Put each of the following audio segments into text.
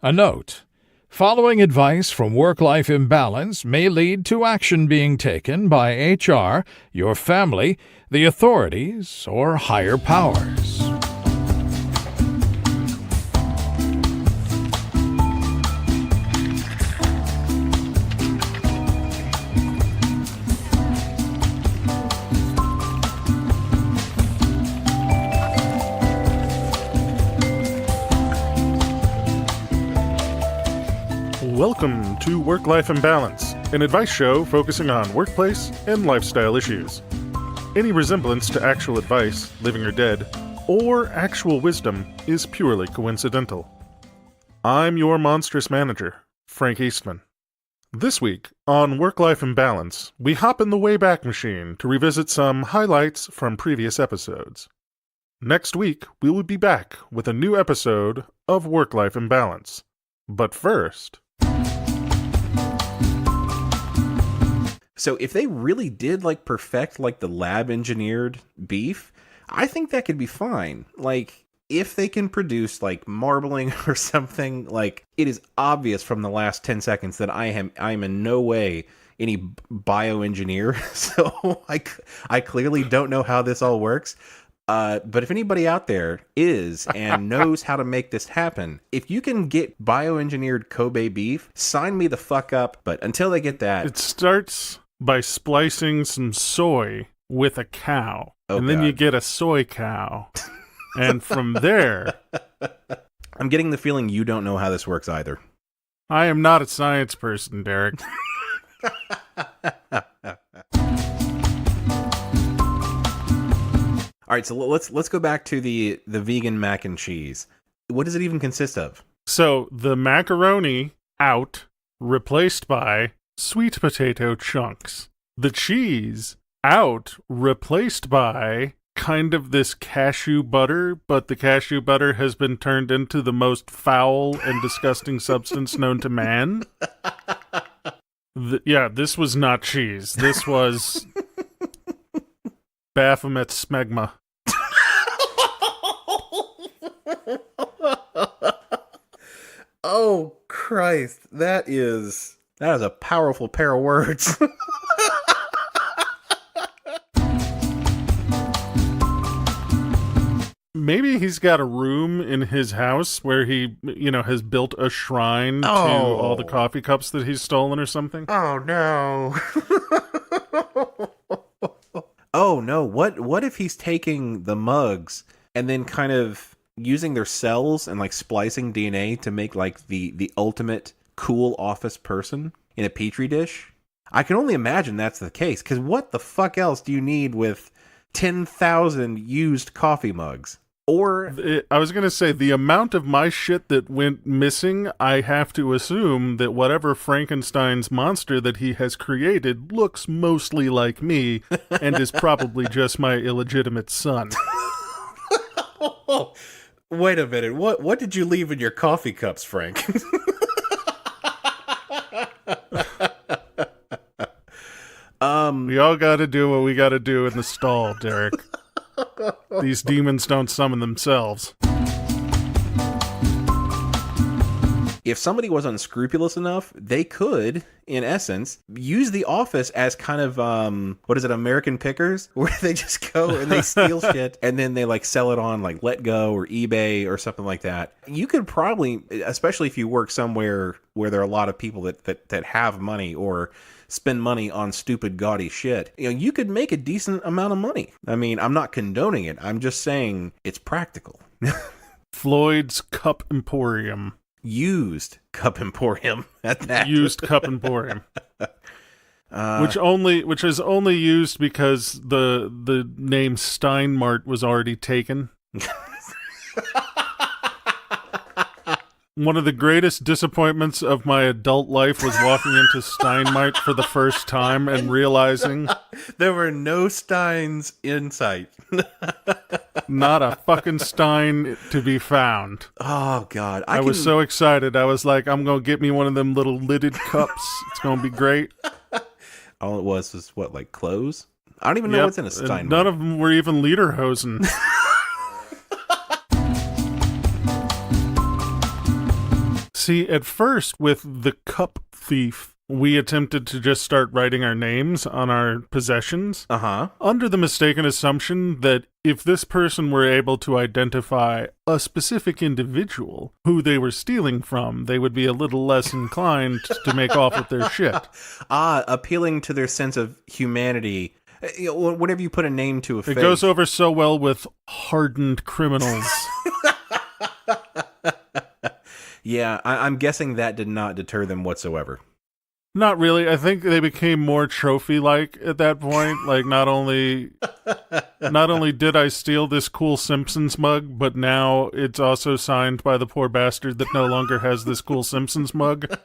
A note: following advice from Work-Life Imbalance may lead to action being taken by HR, your family, the authorities, or higher powers. Welcome to Work-Life Imbalance, an advice show focusing on workplace and lifestyle issues. Any resemblance to actual advice, living or dead, or actual wisdom is purely coincidental. I'm your monstrous manager, Frank Eastman. This week, on Work-Life Imbalance, we hop in the Wayback Machine to revisit some highlights from previous episodes. Next week, we will be back with a new episode of Work-Life Imbalance. But first... So if they really did perfect the lab engineered beef, I think that could be fine. If they can produce marbling or something, it is obvious from the last 10 seconds that I am in no way any bioengineer. So I clearly don't know how this all works. But if anybody out there is and knows how to make this happen, if you can get bioengineered Kobe beef, sign me the fuck up. But until they get that... It starts by splicing some soy with a cow. And then God. you get a soy cow. And from there... I'm getting the feeling you don't know how this works either. I am not a science person, Derek. All right, so let's go back to the vegan mac and cheese. What does it even consist of? So the macaroni out, replaced by sweet potato chunks. The cheese out, replaced by kind of this cashew butter, but the cashew butter has been turned into the most foul and disgusting substance known to man. This was not cheese. This was Baphomet smegma. Oh, Christ. That is a powerful pair of words. Maybe he's got a room in his house where he, has built a shrine to all the coffee cups that he's stolen or something. Oh, no. Oh, no. What if he's taking the mugs and then kind of using their cells and splicing DNA to make the ultimate cool office person in a petri dish? I can only imagine that's the case, because what the fuck else do you need with 10,000 used coffee mugs? Or I was going to say, the amount of my shit that went missing, I have to assume that whatever Frankenstein's monster that he has created looks mostly like me and is probably just my illegitimate son. Wait a minute. What did you leave in your coffee cups, Frank? We all got to do what we got to do in the stall, Derek. These demons don't summon themselves. If somebody was unscrupulous enough, they could, in essence, use the office as kind of, American Pickers? Where they just go and they steal shit and then they sell it on Letgo or eBay or something like that. You could probably, especially if you work somewhere where there are a lot of people that have money or spend money on stupid, gaudy shit, you could make a decent amount of money. I mean, I'm not condoning it. I'm just saying it's practical. Floyd's Cup Emporium. Used Cup Emporium at that. Used Cup Emporium. Which is only used because the name Steinmart was already taken. One of the greatest disappointments of my adult life was walking into Steinmart for the first time and realizing there were no Steins in sight. Not a fucking Stein to be found. Oh, God. I was so excited. I was like, I'm going to get me one of them little lidded cups. It's going to be great. All it was what, clothes? I don't even know what's in a Steinmart. None of them were even lederhosen. See, at first, with the cup thief, we attempted to just start writing our names on our possessions. Uh-huh. Under the mistaken assumption that if this person were able to identify a specific individual who they were stealing from, they would be a little less inclined to make off with their shit. Appealing to their sense of humanity. Whenever you put a name to a face. It goes over so well with hardened criminals. Yeah, I'm guessing that did not deter them whatsoever. Not really. I think they became more trophy-like at that point. Like, not only did I steal this cool Simpsons mug, but now it's also signed by the poor bastard that no longer has this cool Simpsons mug.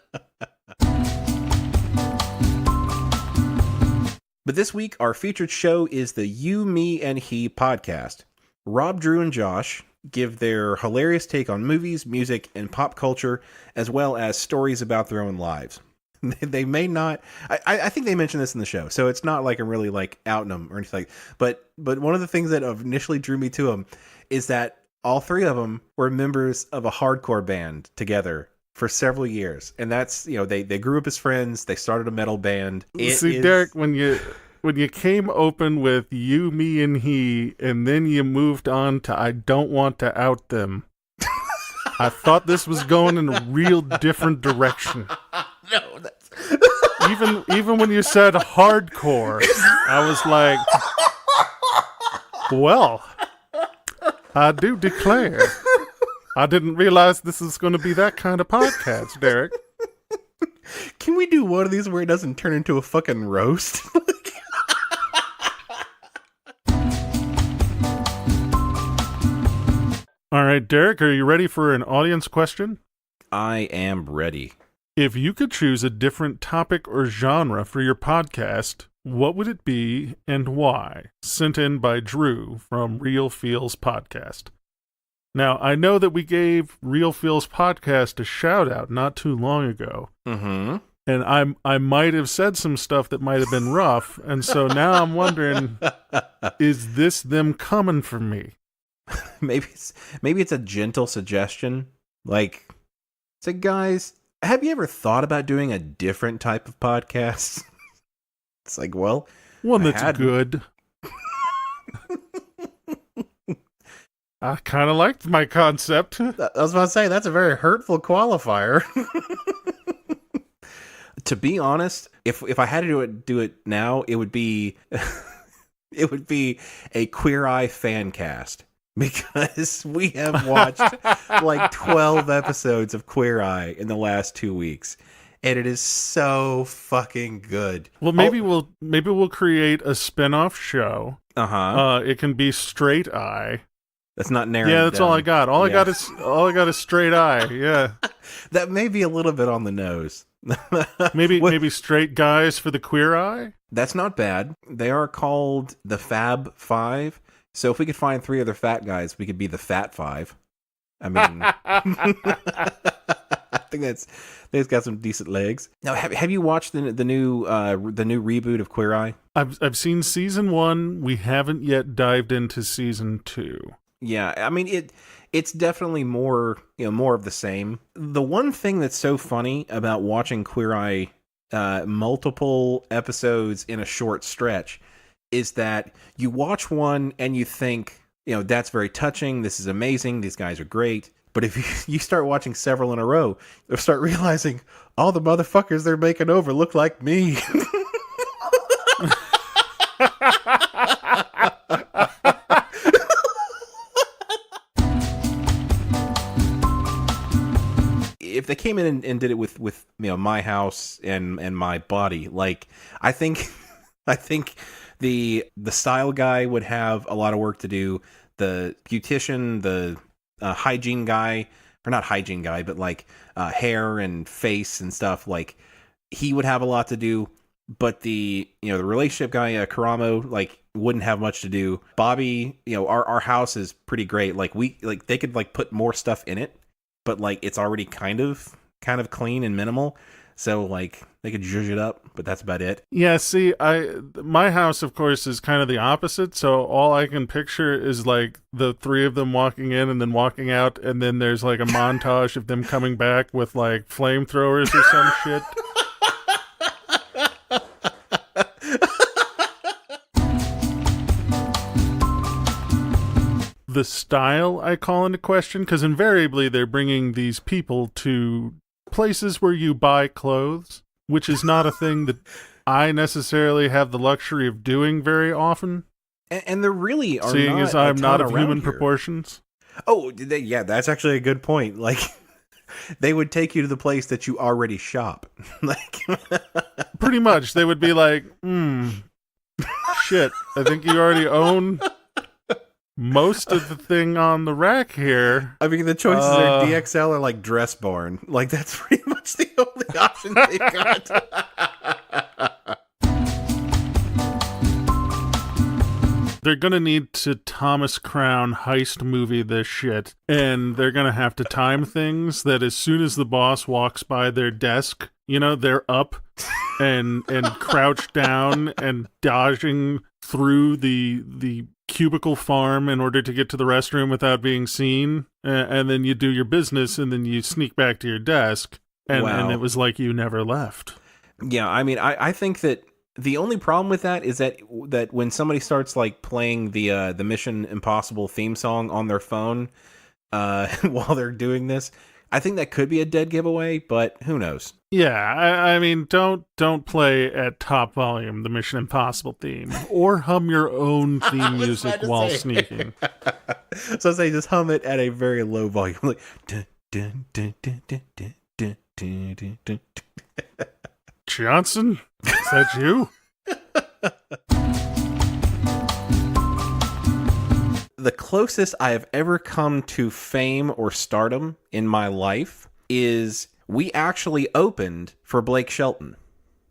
But this week, our featured show is the You, Me, and He podcast. Rob, Drew, and Josh give their hilarious take on movies, music, and pop culture, as well as stories about their own lives. They may not. I think they mentioned this in the show, so it's not like I'm really like outing them or anything. But one of the things that initially drew me to them is that all three of them were members of a hardcore band together for several years, and that's they grew up as friends. They started a metal band. Derek, when you came open with You, Me, and He, and then you moved on to I don't want to out them. I thought this was going in a real different direction. No, that's even when you said hardcore, I was like, well, I do declare, I didn't realize this is going to be that kind of podcast, Derek. Can we do one of these where it doesn't turn into a fucking roast? All right, Derek, are you ready for an audience question? I am ready. If you could choose a different topic or genre for your podcast, what would it be and why? Sent in by Drew from Real Feels Podcast. Now, I know that we gave Real Feels Podcast a shout-out not too long ago. Mm-hmm. And I might have said some stuff that might have been rough, and so now I'm wondering, is this them coming for me? Maybe it's a gentle suggestion. Like, say, guys, have you ever thought about doing a different type of podcast? It's like, well, one that's good. I kind of liked my concept. I was about to say, that's a very hurtful qualifier. To be honest, if I had to do it now, it would be a Queer Eye fan cast. Because we have watched like 12 episodes of Queer Eye in the last 2 weeks, and it is so fucking good. Well, maybe we'll create a spin-off show. It can be Straight Eye. That's not narrowing. Yeah, that's down. all I got. All I got is Straight Eye. Yeah. That may be a little bit on the nose. maybe Straight Guys for the Queer Eye. That's not bad. They are called the Fab Five. So if we could find 3 other fat guys, we could be the Fat Five. I mean, I think that's got some decent legs. Now, have you watched the new reboot of Queer Eye? I've seen season 1. We haven't yet dived into season 2. Yeah, I mean it's definitely more of the same. The one thing that's so funny about watching Queer Eye multiple episodes in a short stretch is that you watch one and you think, that's very touching. This is amazing. These guys are great. But if you start watching several in a row, you'll start realizing all the motherfuckers they're making over look like me. If they came in and did it with my house and my body, like I think the style guy would have a lot of work to do. The beautician, the hygiene guy, or not hygiene guy, but like hair and face and stuff, like he would have a lot to do. But the relationship guy, Karamo, like wouldn't have much to do. Bobby, our house is pretty great. Like they could like put more stuff in it, but like it's already kind of clean and minimal. so like they could zhuzh it up, but that's about it. Yeah, see, my house, of course, is kind of the opposite, so all I can picture is, like, the three of them walking in and then walking out, and then there's, like, a montage of them coming back with, like, flamethrowers or some shit. The style I call into question, because invariably they're bringing these people to places where you buy clothes, which is not a thing that I necessarily have the luxury of doing very often. And there really are seeing not as I'm a not ton of around human here. proportions. Oh, yeah, that's actually a good point. Like, they would take you to the place that you already shop. Like, pretty much, they would be like, shit, I think you already own most of the thing on the rack here. I mean, the choices are DXL or like Dress Barn. Like, that's pretty much the only option they've got. They're gonna need to Thomas Crown heist movie this shit, and they're gonna have to time things that as soon as the boss walks by their desk, you know, they're up and crouched down and dodging through the cubicle farm in order to get to the restroom without being seen, and then you do your business, and then you sneak back to your desk, and it was like you never left. Yeah, I mean, I think that the only problem with that is that when somebody starts like playing the Mission Impossible theme song on their phone while they're doing this, I think that could be a dead giveaway, but who knows? Yeah, I mean, don't play at top volume the Mission Impossible theme, or hum your own theme music while sneaking. So say just hum it at a very low volume, like dun, dun, dun, dun, dun, dun, dun, dun, dun, dun. Johnson, is that you? The closest I have ever come to fame or stardom in my life is we actually opened for Blake Shelton.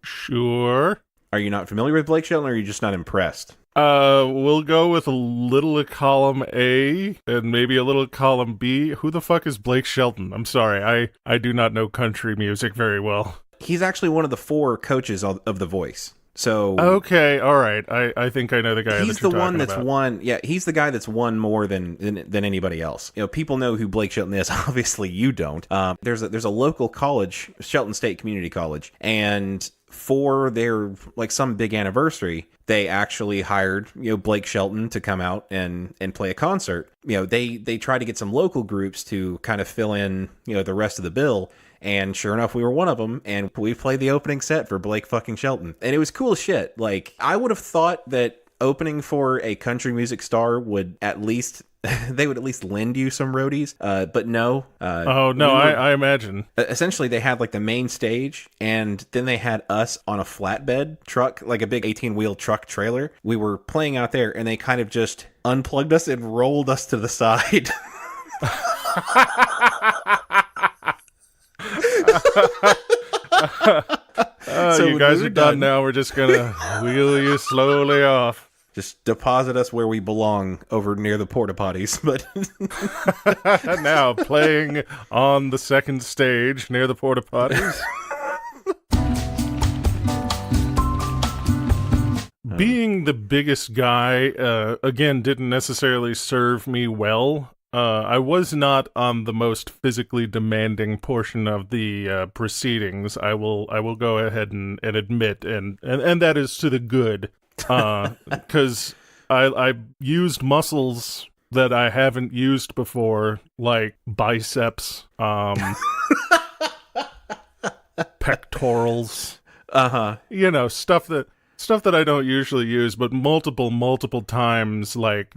Sure. Are you not familiar with Blake Shelton, or are you just not impressed? We'll go with a little of column A and maybe a little column B. Who the fuck is Blake Shelton? I'm sorry, I do not know country music very well. He's actually one of the 4 coaches of The Voice. So okay, all right. I think I know the guy. He's the one that's won. Yeah, he's the guy that's won more than anybody else. You know, people know who Blake Shelton is. Obviously, you don't. There's a local college, Shelton State Community College, and for their like some big anniversary, they actually hired Blake Shelton to come out and play a concert. They try to get some local groups to kind of fill in the rest of the bill. And sure enough, we were one of them, and we played the opening set for Blake fucking Shelton. And it was cool as shit. Like, I would have thought that opening for a country music star would at least, they would at least lend you some roadies, but no. I imagine. Essentially, they had like the main stage, and then they had us on a flatbed truck, like a big 18-wheel truck trailer. We were playing out there, and they kind of just unplugged us and rolled us to the side. So you guys are done now. We're just gonna wheel you slowly off. Just deposit us where we belong over near the porta potties. But now playing on the second stage near the porta potties. Being the biggest guy, again, didn't necessarily serve me well. I was not on the most physically demanding portion of the proceedings. I will go ahead and admit, and that is to the good, because I used muscles that I haven't used before, like biceps, pectorals, stuff that I don't usually use, but multiple times, like.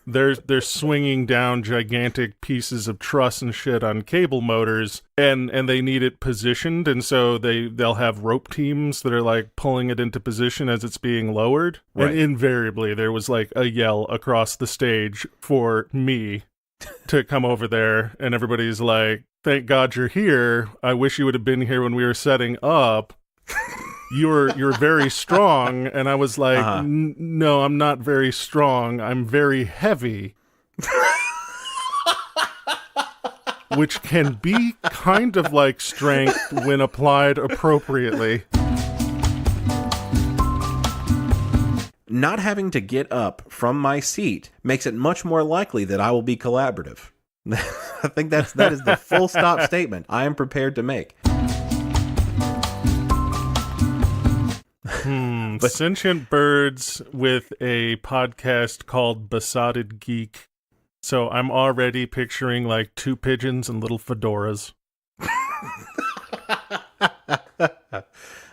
They're swinging down gigantic pieces of truss and shit on cable motors, and they need it positioned, and so they'll have rope teams that are like pulling it into position as it's being lowered. Right. And invariably there was like a yell across the stage for me to come over there, and everybody's like, "Thank God you're here. I wish you would have been here when we were setting up. You're very strong." And I was like, no, I'm not very strong. I'm very heavy. which can be kind of like strength when applied appropriately. Not having to get up from my seat makes it much more likely that I will be collaborative. I think that is the full stop statement I am prepared to make. Sentient birds with a podcast called Besotted Geek. So I'm already picturing like 2 pigeons and little fedoras.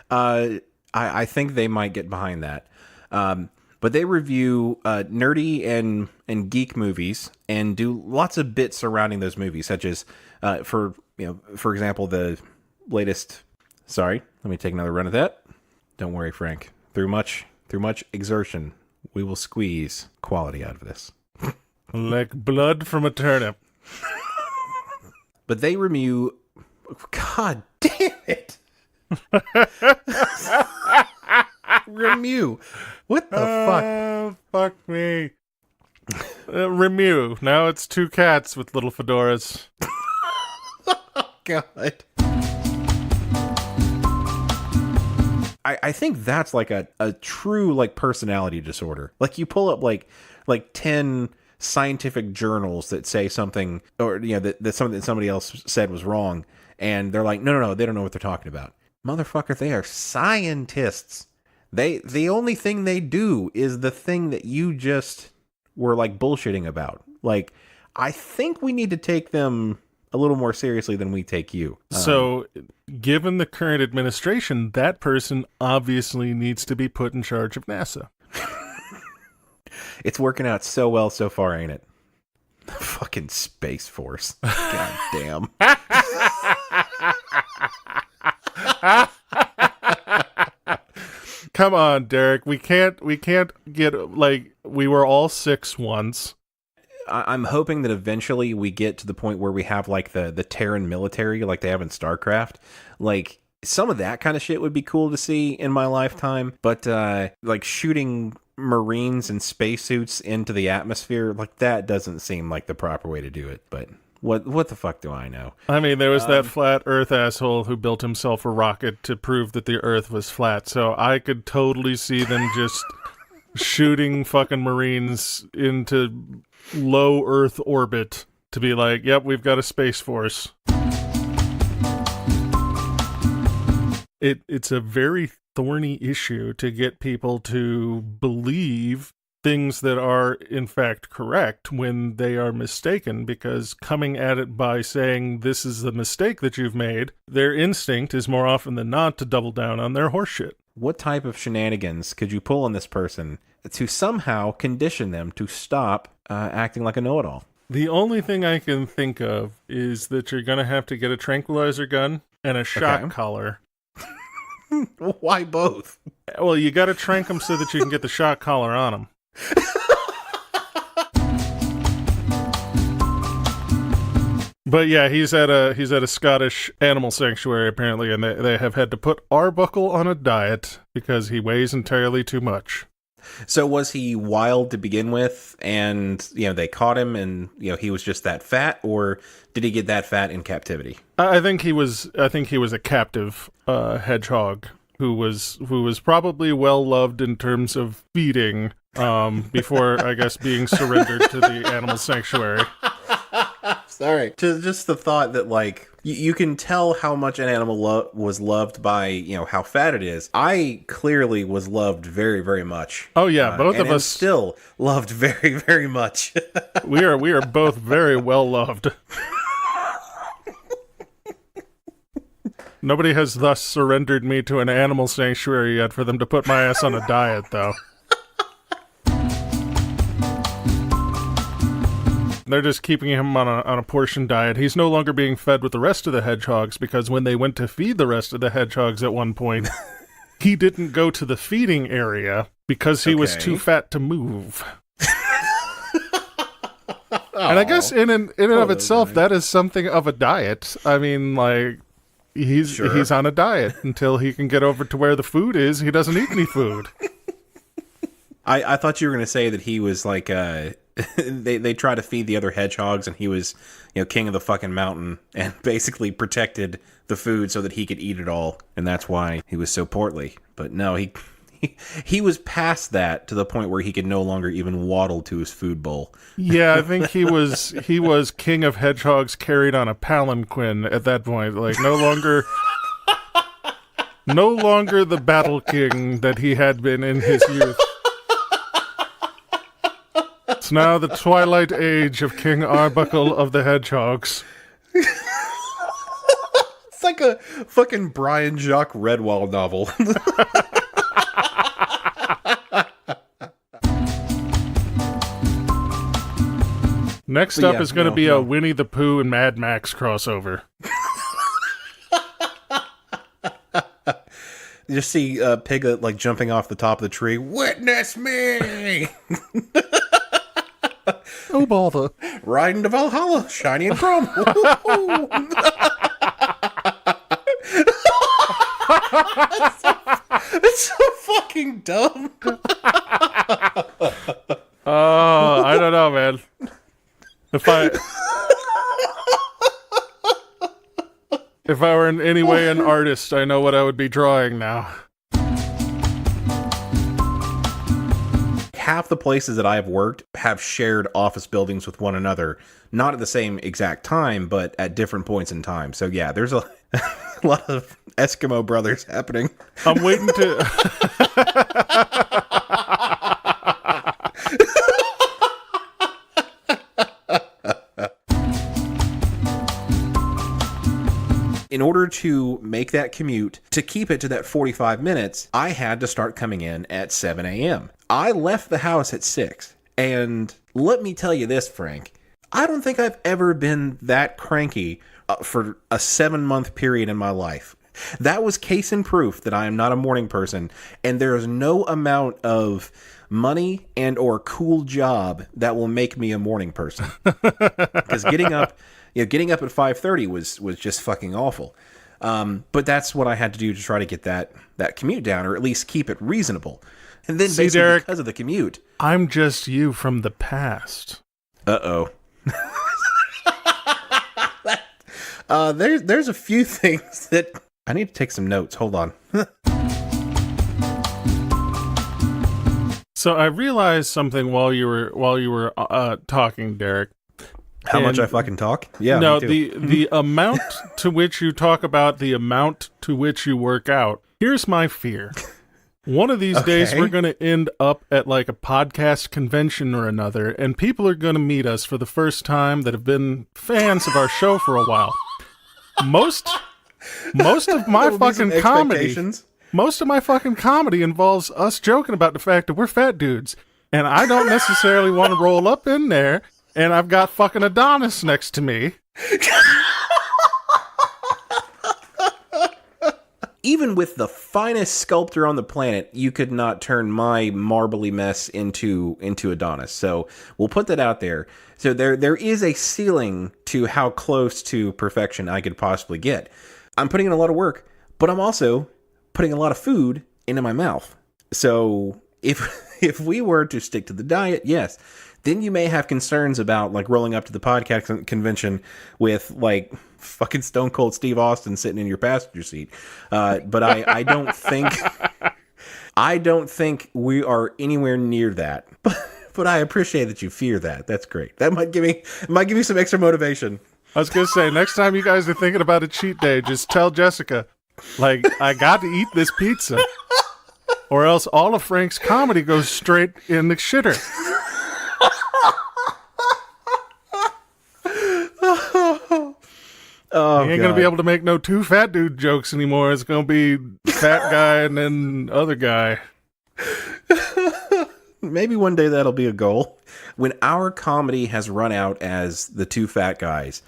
I think they might get behind that. But they review nerdy and geek movies and do lots of bits surrounding those movies, such as, for example, the latest. Sorry, let me take another run at that. Don't worry, Frank. Through much exertion, we will squeeze quality out of this. Like blood from a turnip. But they review. God damn it! Remu. What the fuck? Fuck me. Remu. Now it's 2 cats with little fedoras. God. I think that's like a true like personality disorder. Like you pull up like 10 scientific journals that say something, or that something that somebody else said was wrong, and they're like, no, they don't know what they're talking about. Motherfucker, they are scientists. The only thing they do is the thing that you just were like bullshitting about. Like, I think we need to take them a little more seriously than we take you. So, given the current administration, that person obviously needs to be put in charge of NASA. It's working out so well so far, ain't it? Fucking Space Force. God damn. Come on, Derek. We can't get, like, we were all 6 once. I'm hoping that eventually we get to the point where we have like the Terran military like they have in StarCraft. Like some of that kind of shit would be cool to see in my lifetime. But like shooting Marines in spacesuits into the atmosphere, like that doesn't seem like the proper way to do it. But what the fuck do I know? I mean, there was that flat Earth asshole who built himself a rocket to prove that the Earth was flat. So I could totally see them just shooting fucking Marines into low Earth orbit to be like, yep, we've got a Space Force. It's a very thorny issue to get people to believe things that are in fact correct when they are mistaken, because coming at it by saying this is the mistake that you've made, their instinct is more often than not to double down on their horseshit. What type of shenanigans could you pull on this person to somehow condition them to stop acting like a know-it-all? The only thing I can think of is that you're going to have to get a tranquilizer gun and a shock collar. Why both? Well, you got to trank them so that you can get the shock collar on them. But yeah, he's at a Scottish animal sanctuary apparently, and they have had to put Arbuckle on a diet because he weighs entirely too much. So was he wild to begin with, and they caught him, and he was just that fat, or did he get that fat in captivity? I think he was a captive hedgehog who was probably well loved in terms of feeding before I guess being surrendered to the animal sanctuary. Sorry, just the thought that like you can tell how much an animal was loved by how fat it is. I clearly was loved very, very much. Oh yeah, both of us still loved very, very much. we are both very well loved. Nobody has thus surrendered me to an animal sanctuary yet for them to put my ass on a diet, though. They're just keeping him on a portion diet. He's no longer being fed with the rest of the hedgehogs because when they went to feed the rest of the hedgehogs at one point, he didn't go to the feeding area because he was too fat to move. And I guess in and of itself, that is something of a diet. I mean, like, he's on a diet until he can get over to where the food is. He doesn't eat any food. I thought you were going to say that he was like they try to feed the other hedgehogs, and he was, king of the fucking mountain, and basically protected the food so that he could eat it all, and that's why he was so portly. But no, he was past that to the point where he could no longer even waddle to his food bowl. Yeah, I think he was king of hedgehogs carried on a palanquin at that point. Like no longer the battle king that he had been in his youth. It's now the twilight age of King Arbuckle of the Hedgehogs. It's like a fucking Brian Jacques Redwall novel. Next up is going to be a Winnie the Pooh and Mad Max crossover. You just see Piglet like jumping off the top of the tree. Witness me! Oh bother! Riding to Valhalla, shiny and chrome. It's so fucking dumb. Oh, I don't know, man. If I were in any way an artist, I know what I would be drawing now. Half the places that I have worked have shared office buildings with one another. Not at the same exact time, but at different points in time. So yeah, there's a lot of Eskimo brothers happening. I'm waiting to... In order to make that commute, to keep it to that 45 minutes, I had to start coming in at 7 a.m. I left the house at 6. And let me tell you this, Frank. I don't think I've ever been that cranky for a 7-month period in my life. That was case in proof that I am not a morning person. And there is no amount of money and or cool job that will make me a morning person. Because getting up at 5:30 was just fucking awful. But that's what I had to do to try to get that commute down, or at least keep it reasonable. And then basically Derek, because of the commute, I'm just you from the past. Uh-oh. There's a few things that I need to take some notes. Hold on. So I realized something while you were talking, Derek. How much I fucking talk? Yeah. No, me too. the amount to which you talk about the amount to which you work out. Here's my fear. One of these days we're going to end up at like a podcast convention or another, and people are going to meet us for the first time that have been fans of our show for a while. Most of my fucking comedy, most of my fucking comedy involves us joking about the fact that we're fat dudes, and I don't necessarily want to roll up in there. And I've got fucking Adonis next to me. Even with the finest sculptor on the planet, you could not turn my marbly mess into Adonis. So we'll put that out there. So there is a ceiling to how close to perfection I could possibly get. I'm putting in a lot of work, but I'm also putting a lot of food into my mouth. So if we were to stick to the diet, yes, then you may have concerns about like rolling up to the podcast convention with like fucking Stone Cold Steve Austin sitting in your passenger seat. But I don't think we are anywhere near that. But I appreciate that you fear that. That's great. That might give me some extra motivation. I was gonna say, next time you guys are thinking about a cheat day, just tell Jessica, like, I got to eat this pizza, or else all of Frank's comedy goes straight in the shitter. Oh, you ain't going to be able to make no two fat dude jokes anymore. It's going to be fat guy and then other guy. Maybe one day that'll be a goal. When our comedy has run out as the two fat guys,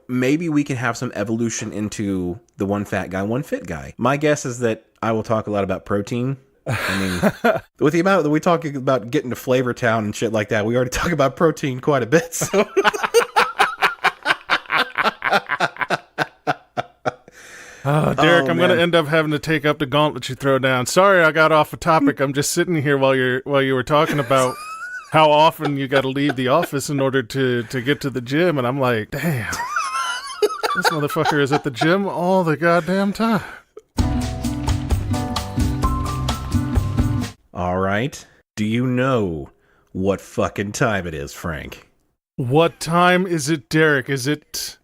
maybe we can have some evolution into the one fat guy, one fit guy. My guess is that I will talk a lot about protein. I mean, with the amount that we talk about getting to Flavor Town and shit like that, we already talk about protein quite a bit, so... Oh, Derek, I'm going to end up having to take up the gauntlet you throw down. Sorry, I got off a topic. I'm just sitting here while you were talking about how often you got to leave the office in order to get to the gym. And I'm like, damn, this motherfucker is at the gym all the goddamn time. All right. Do you know what fucking time it is, Frank? What time is it, Derek? Is it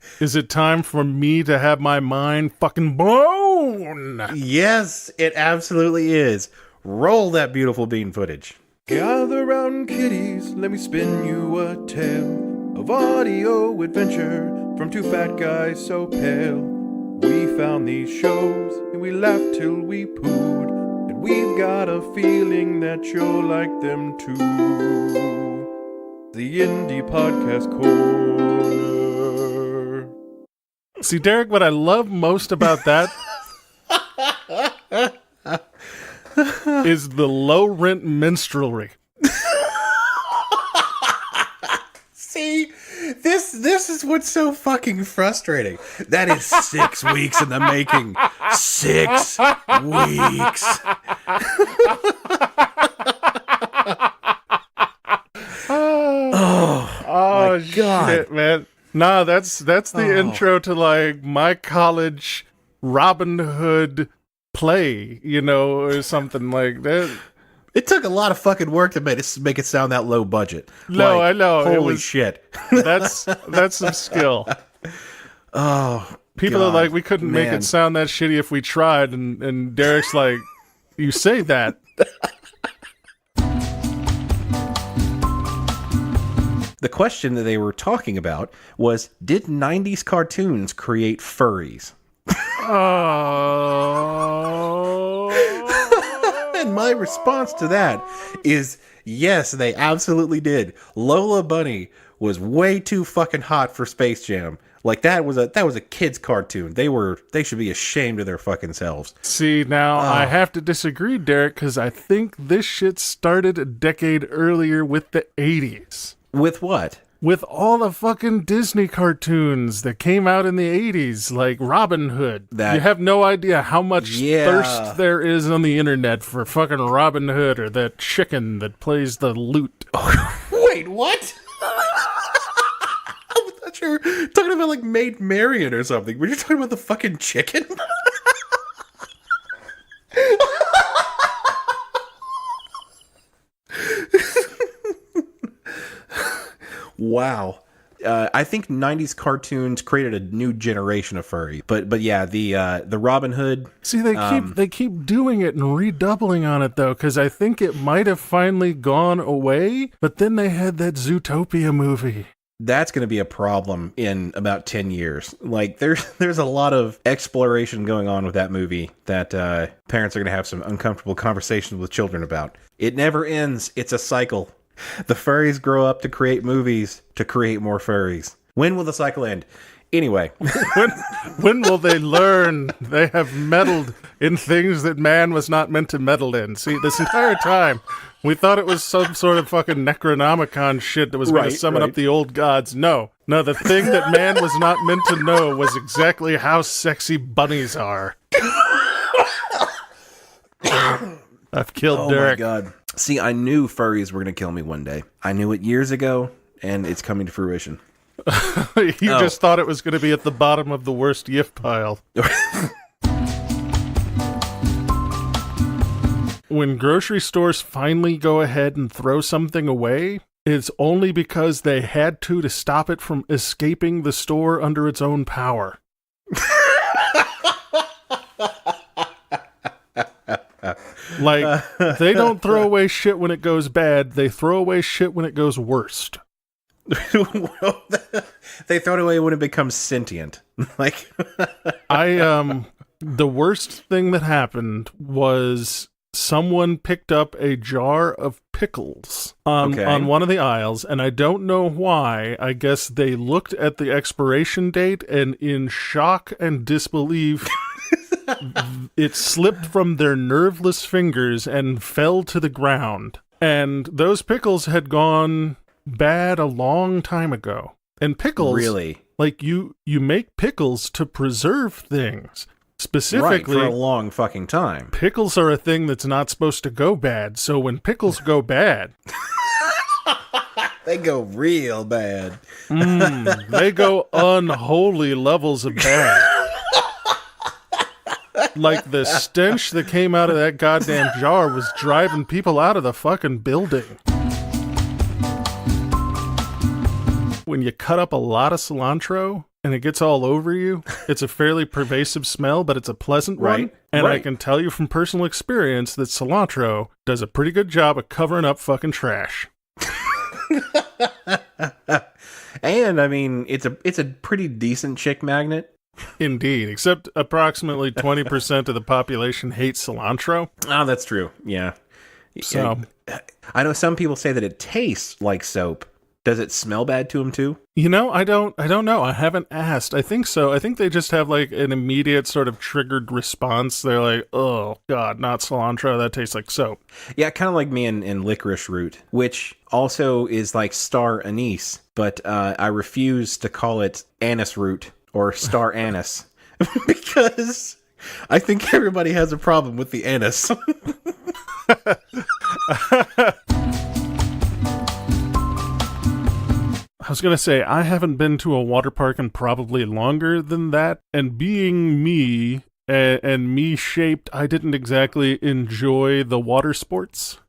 time for me to have my mind fucking blown? Yes, it absolutely is. Roll that beautiful bean footage. Gather round, kiddies, let me spin you a tale of audio adventure from two fat guys so pale. We found these shows and we laughed till we pooed, and we've got a feeling that you'll like them too. The Indie Podcast Corner. See, Derek, what I love most about that is the low-rent minstrelry. See, this is what's so fucking frustrating. That is 6 weeks in the making. 6 weeks. Oh God. shit, man. Nah, that's the intro to like my college Robin Hood play, or something like that. It took a lot of fucking work to make it sound that low budget. No, Like, I know. Holy shit. That's some skill. Oh, People God, are like, we couldn't make man. it sound that shitty if we tried, and Derek's like, you say that. The question that they were talking about was, did 90s cartoons create furries? Oh. And my response to that is, yes, they absolutely did. Lola Bunny was way too fucking hot for Space Jam. Like, that was a kid's cartoon. They should be ashamed of their fucking selves. See, now I have to disagree, Derek, because I think this shit started a decade earlier with the 80s. With what? With all the fucking Disney cartoons that came out in the 80s, like Robin Hood. That- You have no idea how much Yeah. thirst there is on the internet for fucking Robin Hood or that chicken that plays the lute. Wait, what? I thought you were talking about, like, Maid Marian or something. Were you talking about the fucking chicken? Wow. I think 90s cartoons created a new generation of furry. But yeah, the Robin Hood. See, they keep doing it and redoubling on it, though, because I think it might have finally gone away, but then they had that Zootopia movie. That's going to be a problem in about 10 years. Like, there's a lot of exploration going on with that movie that parents are going to have some uncomfortable conversations with children about. It never ends. It's a cycle. The furries grow up to create movies to create more furries. When will the cycle end? Anyway. When will they learn they have meddled in things that man was not meant to meddle in? See, this entire time, we thought it was some sort of fucking Necronomicon shit that was going to summon up the old gods. No, the thing that man was not meant to know was exactly how sexy bunnies are. I've killed Derek. Oh my God. See, I knew furries were going to kill me one day. I knew it years ago, and it's coming to fruition. You just thought it was going to be at the bottom of the worst yiff pile. When grocery stores finally go ahead and throw something away, it's only because they had to stop it from escaping the store under its own power. Like, they don't throw away shit when it goes bad, they throw away shit when it goes worst. They throw it away when it becomes sentient. Like, the worst thing that happened was someone picked up a jar of pickles on one of the aisles, and I don't know why. I guess they looked at the expiration date, and in shock and disbelief, it slipped from their nerveless fingers and fell to the ground. And those pickles had gone bad a long time ago. And pickles, really? Like, you make pickles to preserve things. Specifically, right, for a long fucking time. Pickles are a thing that's not supposed to go bad. So when pickles go bad, They go real bad. They go unholy levels of bad. Like the stench that came out of that goddamn jar was driving people out of the fucking building. When you cut up a lot of cilantro and it gets all over you, it's a fairly pervasive smell, but it's a pleasant one. And I can tell you from personal experience that cilantro does a pretty good job of covering up fucking trash. And I mean, it's a pretty decent chick magnet. Indeed, except approximately 20% of the population hates cilantro. Oh, that's true. Yeah. So I know some people say that it tastes like soap. Does it smell bad to them too? You know, I don't know. I haven't asked. I think so. I think they just have like an immediate sort of triggered response. They're like, oh God, not cilantro. That tastes like soap. Yeah, kind of like me in licorice root, which also is like star anise, but I refuse to call it anise root or star anise because I think everybody has a problem with the anise. I was going to say, I haven't been to a water park in probably longer than that, and being me, and me-shaped, I didn't exactly enjoy the water sports.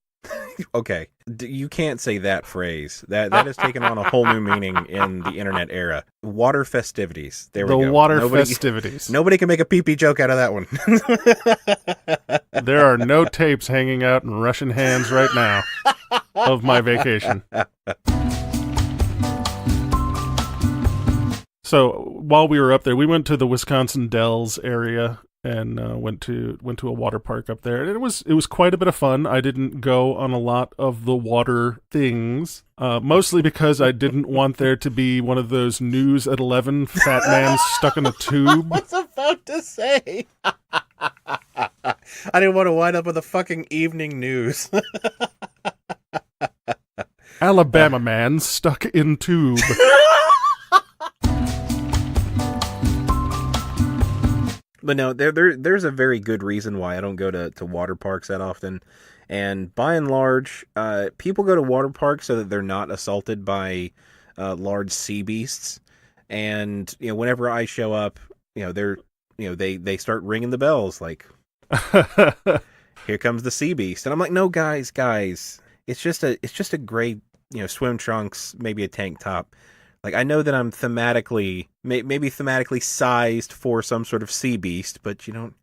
Okay, you can't say that phrase. That has taken on a whole new meaning in the internet era. Water festivities. There we go. The water festivities. Nobody can make a pee-pee joke out of that one. There are no tapes hanging out in Russian hands right now of my vacation. So while we were up there, we went to the Wisconsin Dells area and went to a water park up there. And it was quite a bit of fun. I didn't go on a lot of the water things, mostly because I didn't want there to be one of those news at 11 fat man stuck in a tube. I was about to say. I didn't want to wind up with the fucking evening news. Alabama man stuck in tube. But no, there's a very good reason why I don't go to water parks that often. And by and large, people go to water parks so that they're not assaulted by large sea beasts. And whenever I show up, they start ringing the bells like, here comes the sea beast. And I'm like, no, guys, it's just a gray swim trunks, maybe a tank top. Like, I know that I'm maybe thematically sized for some sort of sea beast, but you don't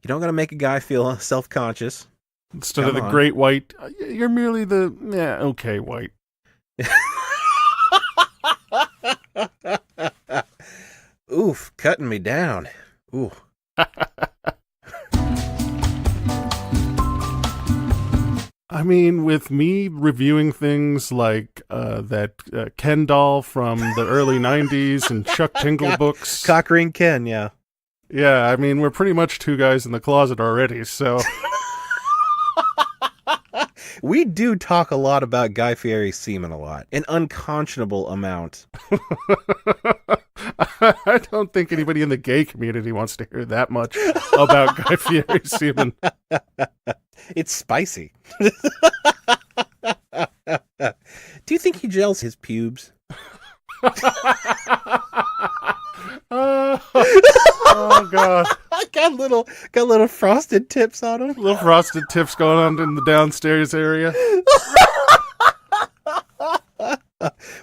gotta make a guy feel self-conscious. Instead of the great white, you're merely the, okay, white. Oof, cutting me down. Ooh. I mean, with me reviewing things like that Ken doll from the early 90s and Chuck Tingle books. Cockring Ken, yeah. Yeah, I mean, we're pretty much two guys in the closet already, so... We do talk a lot about Guy Fieri's semen a lot. An unconscionable amount. I don't think anybody in the gay community wants to hear that much about Guy Fieri's semen. It's spicy. Do you think he gels his pubes? Oh God! got little frosted tips on him. Little frosted tips going on in the downstairs area.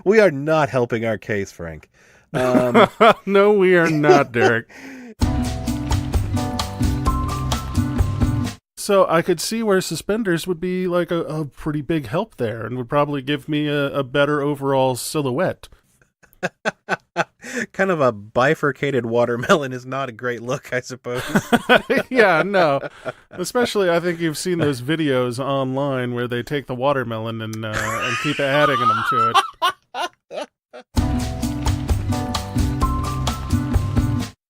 We are not helping our case, Frank. No, we are not, Derek. So I could see where suspenders would be like a pretty big help there and would probably give me a better overall silhouette. Kind of a bifurcated watermelon is not a great look, I suppose. Yeah, no. Especially, I think you've seen those videos online where they take the watermelon and keep adding them to it.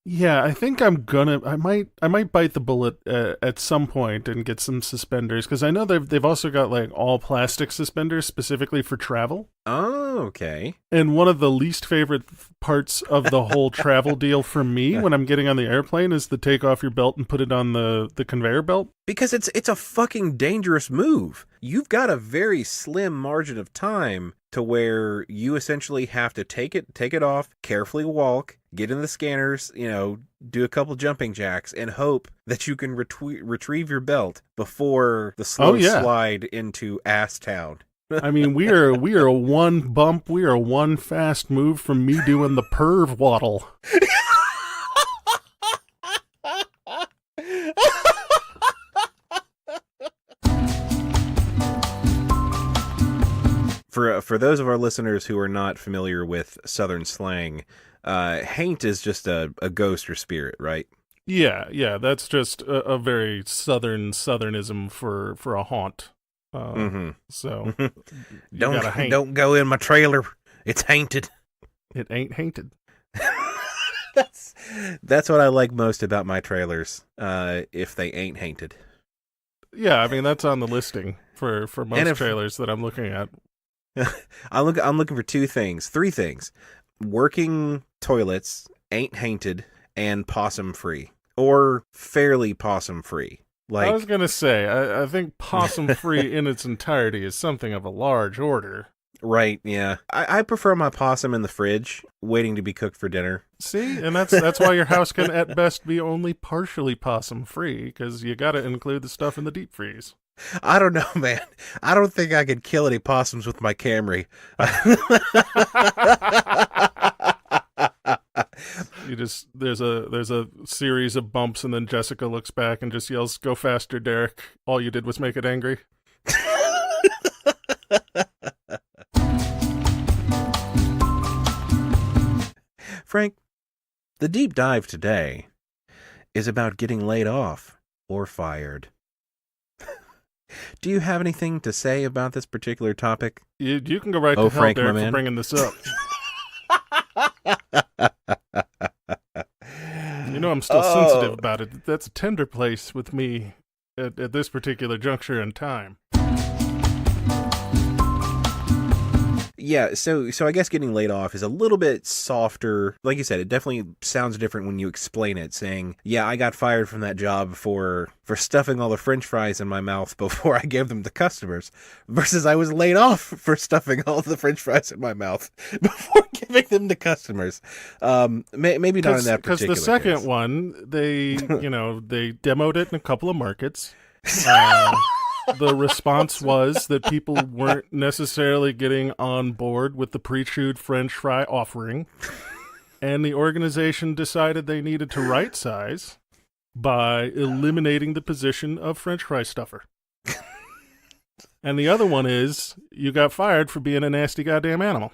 Yeah, I think I might bite the bullet at some point and get some suspenders, because I know they've also got like all plastic suspenders specifically for travel. Oh, okay. And one of the least favorite parts of the whole travel deal for me when I'm getting on the airplane is to take off your belt and put it on the conveyor belt. Because it's a fucking dangerous move. You've got a very slim margin of time to where you essentially have to take it off, carefully walk, get in the scanners, do a couple jumping jacks, and hope that you can retrieve your belt before the slow slide into Ass Town. I mean, we are one bump, we are one fast move from me doing the perv waddle. For those of our listeners who are not familiar with Southern slang, haint is just a ghost or spirit, right? Yeah, that's just a very southernism for a haunt. So don't go in my trailer. It's haunted. It ain't haunted. That's what I like most about my trailers. If they ain't haunted. Yeah, I mean that's on the listing for most trailers that I'm looking at. I'm looking for three things: working toilets, ain't haunted, and possum free, or fairly possum free. Like, I was gonna say, I think possum free in its entirety is something of a large order. Right? Yeah, I prefer my possum in the fridge, waiting to be cooked for dinner. See, and that's why your house can at best be only partially possum free, because you got to include the stuff in the deep freeze. I don't know, man. I don't think I could kill any possums with my Camry. There's a series of bumps, and then Jessica looks back and just yells, "Go faster, Derek. All you did was make it angry." Frank, the deep dive today is about getting laid off or fired. Do you have anything to say about this particular topic? You can go right to hell, Frank, Derek, for bringing this up. I'm still sensitive about it. That's a tender place with me at this particular juncture in time. Yeah, so I guess getting laid off is a little bit softer. Like you said, it definitely sounds different when you explain it, saying, yeah, I got fired from that job for stuffing all the french fries in my mouth before I gave them to customers, versus I was laid off for stuffing all the french fries in my mouth before giving them to customers. Maybe not in that particular case. Because the second one, they demoed it in a couple of markets. The response was that people weren't necessarily getting on board with the pre-chewed French fry offering, and the organization decided they needed to right size by eliminating the position of French fry stuffer. And the other one is you got fired for being a nasty goddamn animal.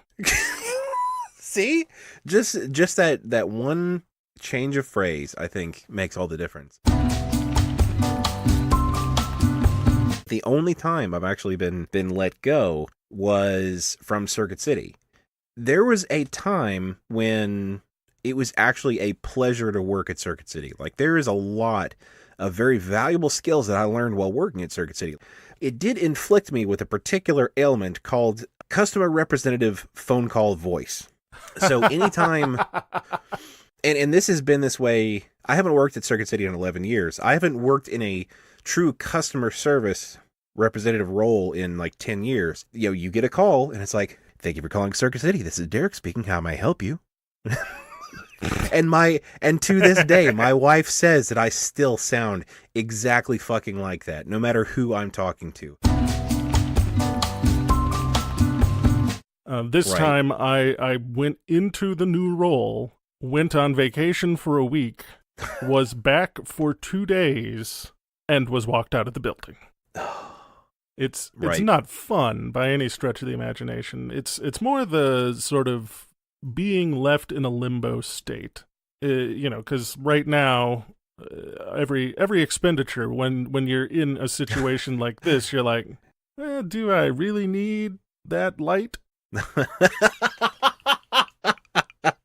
See? Just that one change of phrase, I think, makes all the difference. The only time I've actually been let go was from Circuit City. There was a time when it was actually a pleasure to work at Circuit City. Like, there is a lot of very valuable skills that I learned while working at Circuit City. It did inflict me with a particular ailment called customer representative phone call voice. So anytime, and this has been this way, I haven't worked at Circuit City in 11 years. I haven't worked in a true customer service representative role in like 10 years. You get a call and it's like, thank you for calling Circuit City. This is Derek speaking. How may I help you? And to this day, my wife says that I still sound exactly fucking like that, no matter who I'm talking to. This time I went into the new role, went on vacation for a week, was back for 2 days, and was walked out of the building. It's not fun by any stretch of the imagination. It's more the sort of being left in a limbo state. Because right now, every expenditure, when you're in a situation like this, you're like, do I really need that light?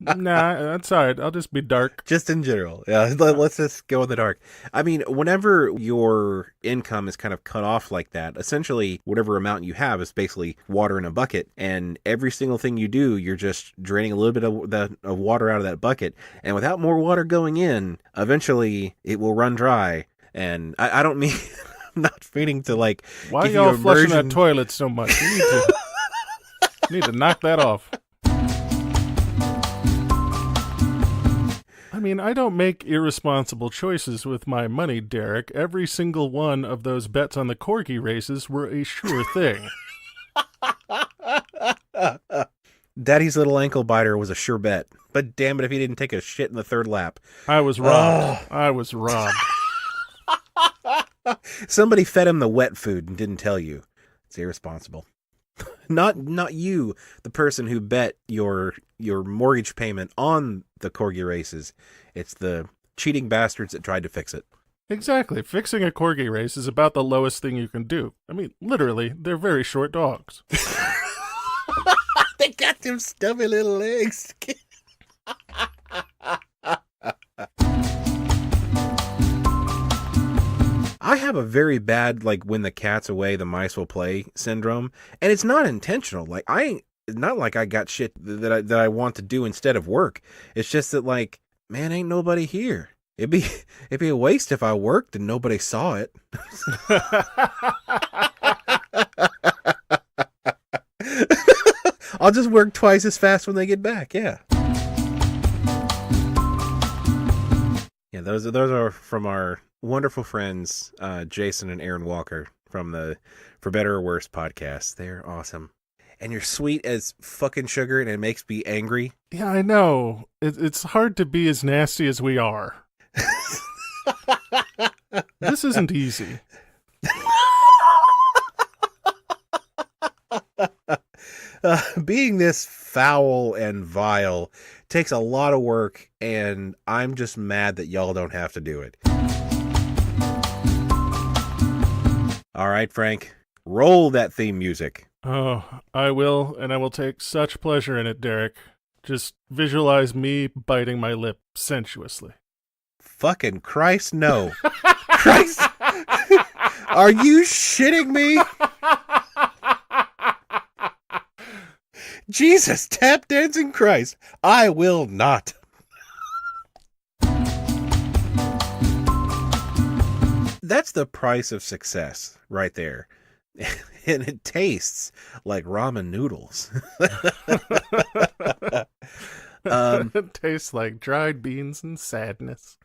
Nah, that's all right. I'll just be dark. Just in general. Yeah, let's just go in the dark. I mean, whenever your income is kind of cut off like that, essentially whatever amount you have is basically water in a bucket. And every single thing you do, you're just draining a little bit of water out of that bucket. And without more water going in, eventually it will run dry. And I don't mean, I'm not meaning to like. Why give y'all you flushing immersion. that toilet so much? You need to knock that off. I mean, I don't make irresponsible choices with my money, Derek. Every single one of those bets on the corgi races were a sure thing. Daddy's little ankle biter was a sure bet. But damn it if he didn't take a shit in the third lap. I was robbed. I was robbed. Somebody fed him the wet food and didn't tell you. It's irresponsible. Not you, the person who bet your mortgage payment on the corgi races. It's the cheating bastards that tried to fix it. Exactly. Fixing a corgi race is about the lowest thing you can do. I mean, literally, they're very short dogs. They got them stubby little legs. I have a very bad, like, when the cat's away, the mice will play syndrome. And it's not intentional. Like, it's not like I got shit that I want to do instead of work. It's just that, like, man, ain't nobody here. It'd be a waste if I worked and nobody saw it. I'll just work twice as fast when they get back. Yeah. Yeah, those are from our wonderful friends, Jason and Aaron Walker from the For Better or Worse podcast. They're awesome. And you're sweet as fucking sugar, and it makes me angry. Yeah, I know. It's hard to be as nasty as we are. This isn't easy. Being this foul and vile takes a lot of work, and I'm just mad that y'all don't have to do it. All right, Frank, roll that theme music. Oh, I will, and I will take such pleasure in it, Derek. Just visualize me biting my lip sensuously. Fucking Christ, no. Christ! Are you shitting me? Jesus, tap dancing Christ, I will not. That's the price of success right there. And it tastes like ramen noodles. It tastes like dried beans and sadness.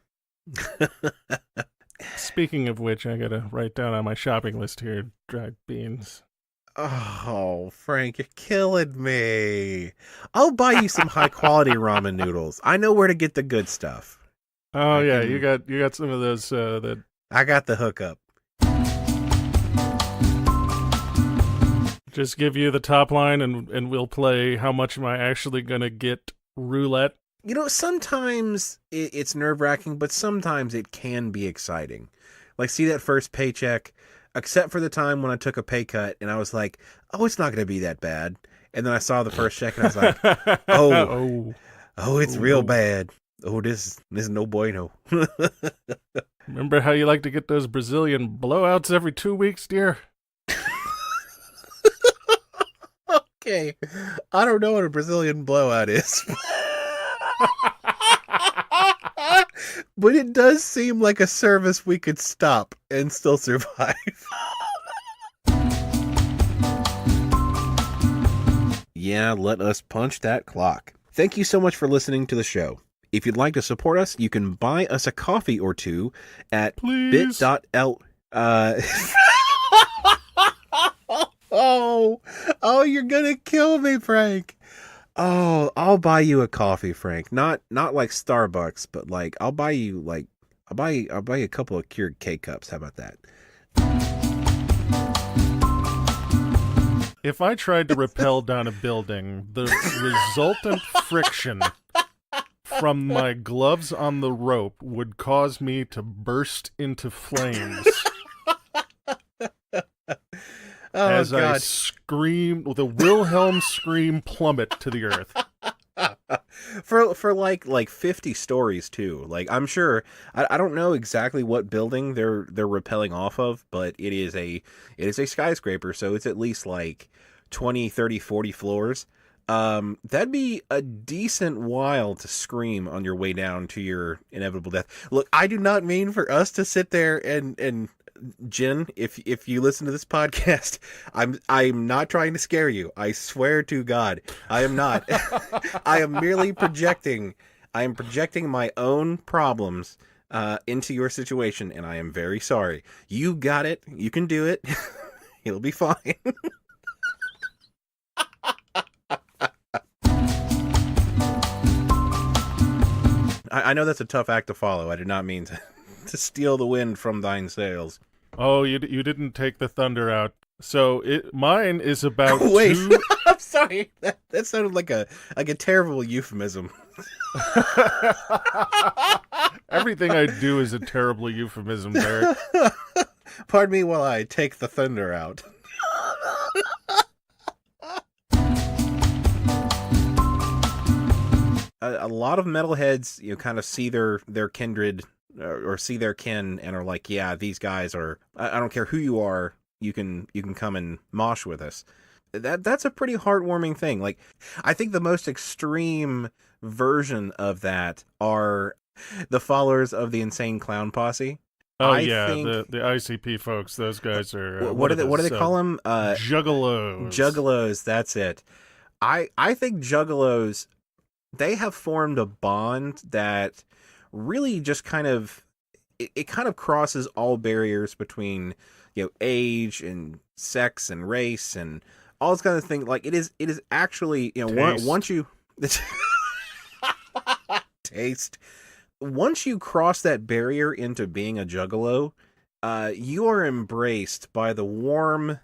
Speaking of which, I gotta write down on my shopping list here, dried beans. Oh, Frank, you're killing me. I'll buy you some high quality ramen noodles. I know where to get the good stuff. Oh yeah, you got some of those that I got the hookup. just give you the top line and we'll play how much am I actually gonna get roulette. You know, sometimes it's nerve-wracking, but sometimes it can be exciting. Like, see that first paycheck, except for the time when I took a pay cut, and I was like, oh, it's not going to be that bad. And then I saw the first check, and I was like, it's real bad. Oh, this is no bueno. Remember how you like to get those Brazilian blowouts every 2 weeks, dear? Okay, I don't know what a Brazilian blowout is. But it does seem like a service we could stop and still survive. Yeah, let us punch that clock. Thank you so much for listening to the show. If you'd like to support us, you can buy us a coffee or two at bit.l. Oh, you're gonna kill me, Frank. Oh, I'll buy you a coffee, Frank. Not like Starbucks, but like I'll buy you a couple of cured K-cups. How about that? If I tried to rappel down a building, the resultant friction from my gloves on the rope would cause me to burst into flames. As God. I scream with a Wilhelm scream plummet to the earth. For like 50 stories too. Like, I'm sure I don't know exactly what building they're rappelling off of, but it is a skyscraper, so it's at least like 20, 30, 40 floors. that'd be a decent while to scream on your way down to your inevitable death. Look, I do not mean for us to sit there and Jen, if you listen to this podcast, I'm not trying to scare you. I swear to God, I am not. I am merely projecting. I am projecting my own problems into your situation, and I am very sorry. You got it. You can do it. It'll be fine. I know that's a tough act to follow. I did not mean to steal the wind from thine sails. Oh, you didn't take the thunder out. So mine is about Wait, two... I'm sorry. That sounded like a terrible euphemism. Everything I do is a terrible euphemism, Derek. Pardon me while I take the thunder out. A lot of metalheads, kind of see their kindred or see their kin and are like, yeah, these guys are. I don't care who you are, you can come and mosh with us. That's a pretty heartwarming thing. Like, I think the most extreme version of that are the followers of the Insane Clown Posse. Oh, I think the ICP folks. Those guys are... what do they call them? Juggalos. Juggalos, that's it. I think Juggalos, they have formed a bond that really just kind of... It kind of crosses all barriers between, age and sex and race and all this kind of thing. Like, it is actually, once you... Taste. Once you cross that barrier into being a juggalo, you are embraced by the warm,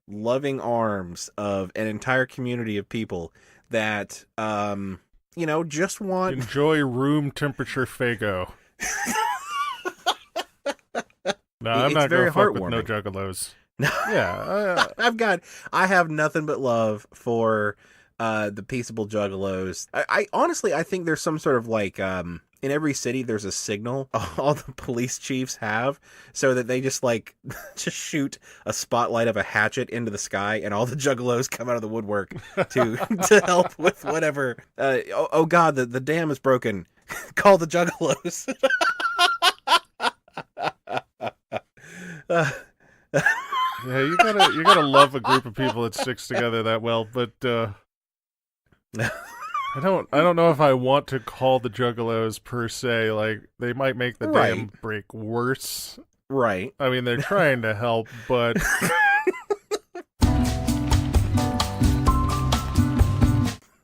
loving arms of an entire community of people that, just want... Enjoy room temperature Fago. No, I'm not going to fuck with no juggalos. Yeah. I have nothing but love for the peaceable juggalos. I honestly, I think there's some sort of like... in every city, there's a signal all the police chiefs have, so that they just just shoot a spotlight of a hatchet into the sky, and all the juggalos come out of the woodwork to help with whatever. Oh God, the dam is broken. Call the juggalos. Yeah, you gotta love a group of people that sticks together that well, but I don't know if I want to call the juggalos per se. Like, they might make the dam break worse. Right. I mean, they're trying to help, but...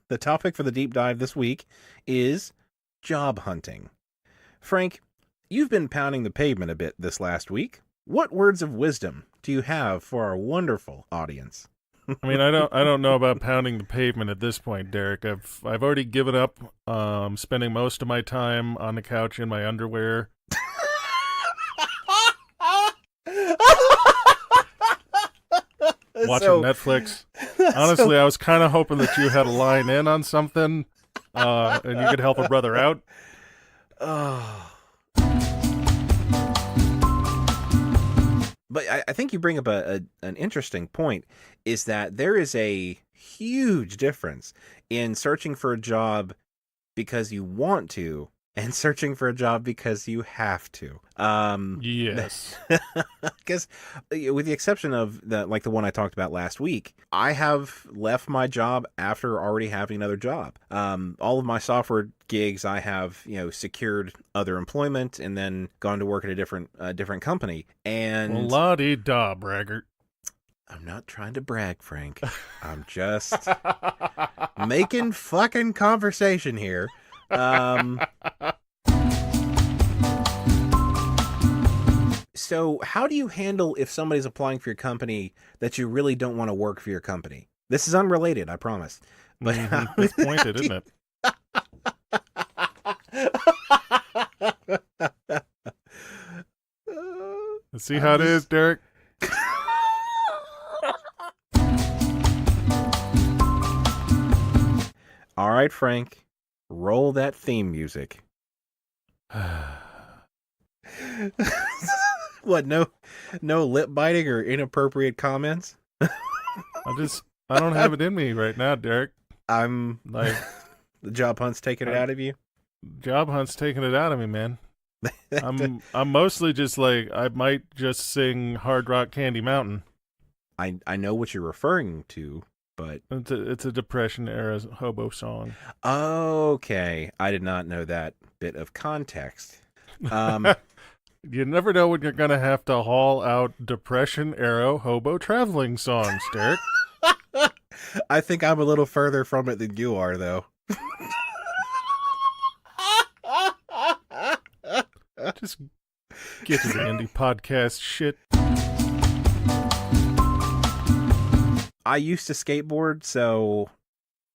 The topic for the deep dive this week is job hunting. Frank, you've been pounding the pavement a bit this last week. What words of wisdom do you have for our wonderful audience? I mean, I don't know about pounding the pavement at this point, Derek. I've already given up spending most of my time on the couch in my underwear. Watching Netflix. Honestly, I was kind of hoping that you had a line in on something, and you could help a brother out. Oh. But I think you bring up an interesting point, is that there is a huge difference in searching for a job because you want to and searching for a job because you have to. Yes. Because with the exception of the one I talked about last week, I have left my job after already having another job. All of my software gigs, I have, secured other employment and then gone to work at a different company. And well, la-di-da, braggart. I'm not trying to brag, Frank. I'm just making fucking conversation here. So how do you handle if somebody's applying for your company that you really don't want to work for your company? This is unrelated, I promise. But it's pointed, isn't it? Let's see how it is, Derek. All right, Frank. Roll that theme music. What, no lip biting or inappropriate comments? I don't have it in me right now, Derek. I'm Like the job hunt's taking it out of you. job hunt's taking it out of me, man. I'm mostly just like I might just sing Hard Rock Candy Mountain. I know what you're referring to, but It's a Depression era hobo song. okay, I did not know that bit of context. You never know when you're gonna have to haul out Depression era hobo traveling songs, Derek. I think I'm a little further from it than you are, though. Just get to the indie podcast shit. I used to skateboard, so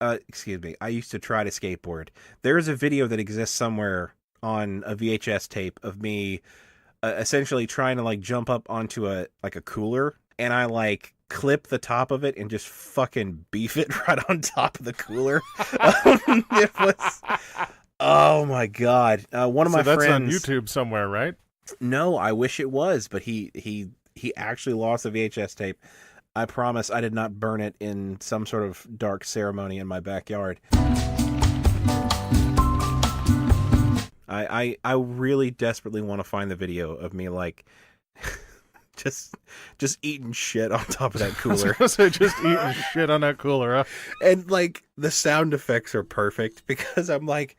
excuse me. I used to try to skateboard. There is a video that exists somewhere on a VHS tape of me essentially trying to like jump up onto a cooler, and I like clip the top of it and just fucking beef it right on top of the cooler. It was, oh my god! One of my that's friends. on YouTube somewhere, right? No, I wish it was, but he actually lost a VHS tape. I promise I did not burn it in some sort of dark ceremony in my backyard. I really desperately want to find the video of me like just eating shit on top of that cooler. Just eating shit on that cooler, huh? And like the sound effects are perfect because I'm like,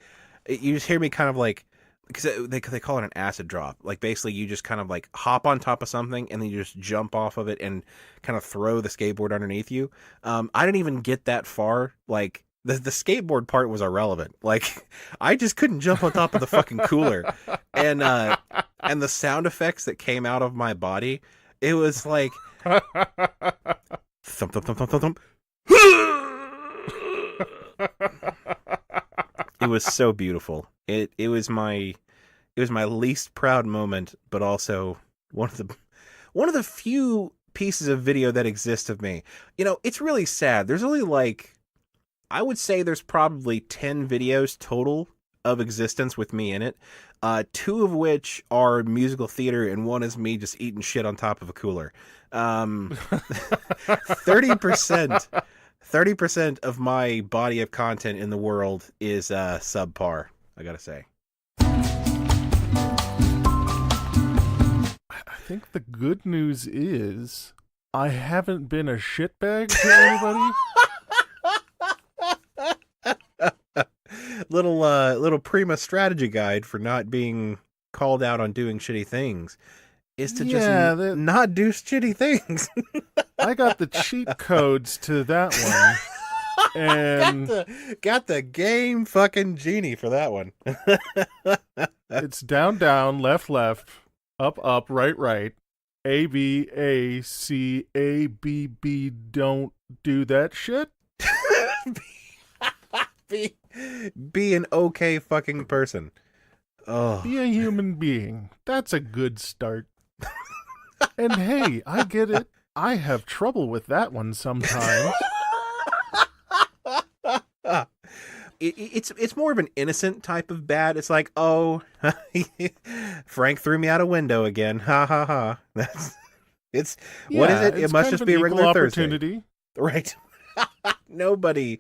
you just hear me kind of like, because they call it an acid drop. Like basically you just kind of like hop on top of something and then you just jump off of it and kind of throw the skateboard underneath you. I didn't even get that far. Like the skateboard part was irrelevant. Like I just couldn't jump on top of the fucking cooler. And the sound effects that came out of my body, it was like thump thump thump thump thump thump. It was so beautiful. It was my least proud moment, but also one of the few pieces of video that exist of me. You know, it's really sad. There's only like, I would say there's probably 10 videos total of existence with me in it. 2 of which are musical theater, and 1 is me just eating shit on top of a cooler. 30% of my body of content in the world is subpar, I gotta say. I think the good news is I haven't been a shitbag to anybody. Little Prima strategy guide for not being called out on doing shitty things is to not do shitty things. I got the cheat codes to that one. And got the game fucking genie for that one. it's down, down, left, left, up, up, right, right, A, B, A, C, A, B, B, don't do that shit. Be an okay fucking person. Oh. Be a human being. That's a good start. And hey, I get it. I have trouble with that one sometimes. It's more of an innocent type of bad. It's like, oh, Frank threw me out a window again. Ha ha ha. What is it? It must just be a regular opportunity. Thursday. Right. Nobody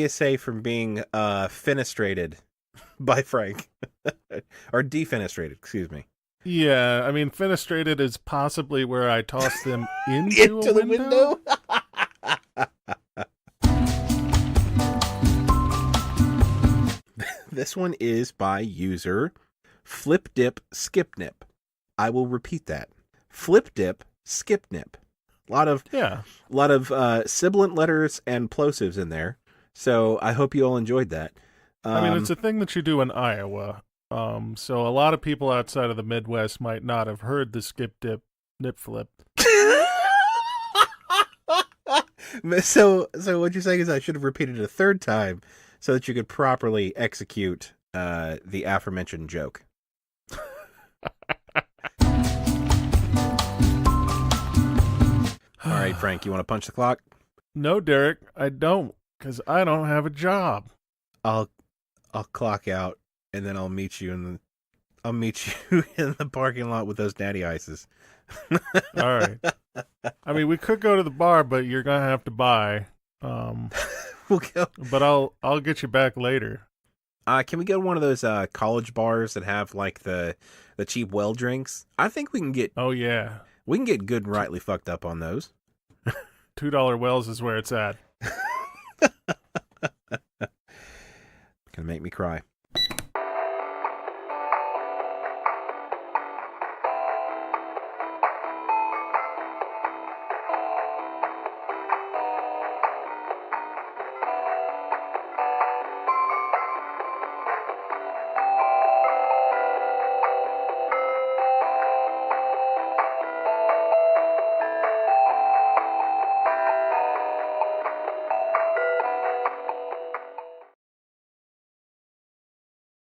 is safe from being fenestrated by Frank. Or defenestrated, excuse me. Yeah, I mean, fenestrated is possibly where I toss them into the window. This one is by user FlipDipSkipNip. I will repeat that. FlipDipSkipNip. A lot of sibilant letters and plosives in there. So I hope you all enjoyed that. I mean, it's a thing that you do in Iowa. So a lot of people outside of the Midwest might not have heard the skip dip nip flip. So what you're saying is I should have repeated it a third time so that you could properly execute the aforementioned joke. All right, Frank, you want to punch the clock? No, Derek, I don't, because I don't have a job. I'll clock out, and then I'll meet you in the parking lot with those natty ices. All right. I mean, we could go to the bar, but you're gonna have to buy. We'll go. But I'll get you back later. Can we go to one of those college bars that have like the cheap well drinks? I think we can get Oh yeah, good and rightly fucked up on those. $2 Wells is where it's at. Gonna make me cry.